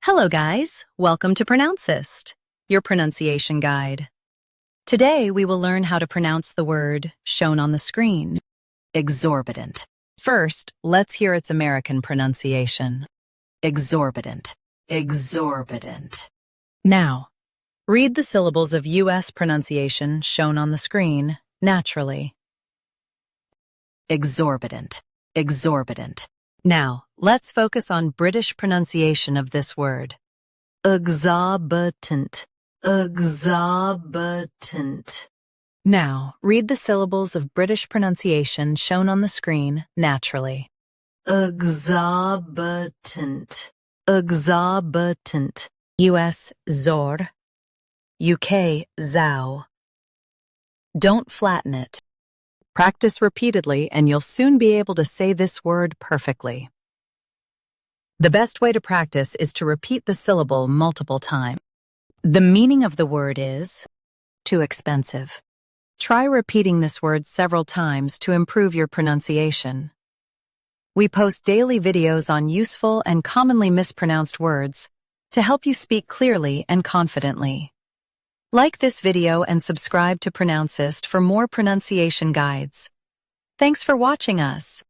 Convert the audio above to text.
Hello guys, welcome to Pronouncist, your pronunciation guide. Today we will learn how to pronounce the word shown on the screen, exorbitant. First, let's hear its American pronunciation. Exorbitant, exorbitant. Now, read the syllables of U.S. pronunciation shown on the screen naturally. Exorbitant, exorbitant. Now, let's focus on British pronunciation of this word. Exorbitant, exorbitant. Now, read the syllables of British pronunciation shown on the screen naturally. Exorbitant, exorbitant. US, zor. UK, zow. Don't flatten it. Practice repeatedly and you'll soon be able to say this word perfectly. The best way to practice is to repeat the syllable multiple times. The meaning of the word is too expensive. Try repeating this word several times to improve your pronunciation. We post daily videos on useful and commonly mispronounced words to help you speak clearly and confidently. Like this video and subscribe to Pronouncist for more pronunciation guides. Thanks for watching us.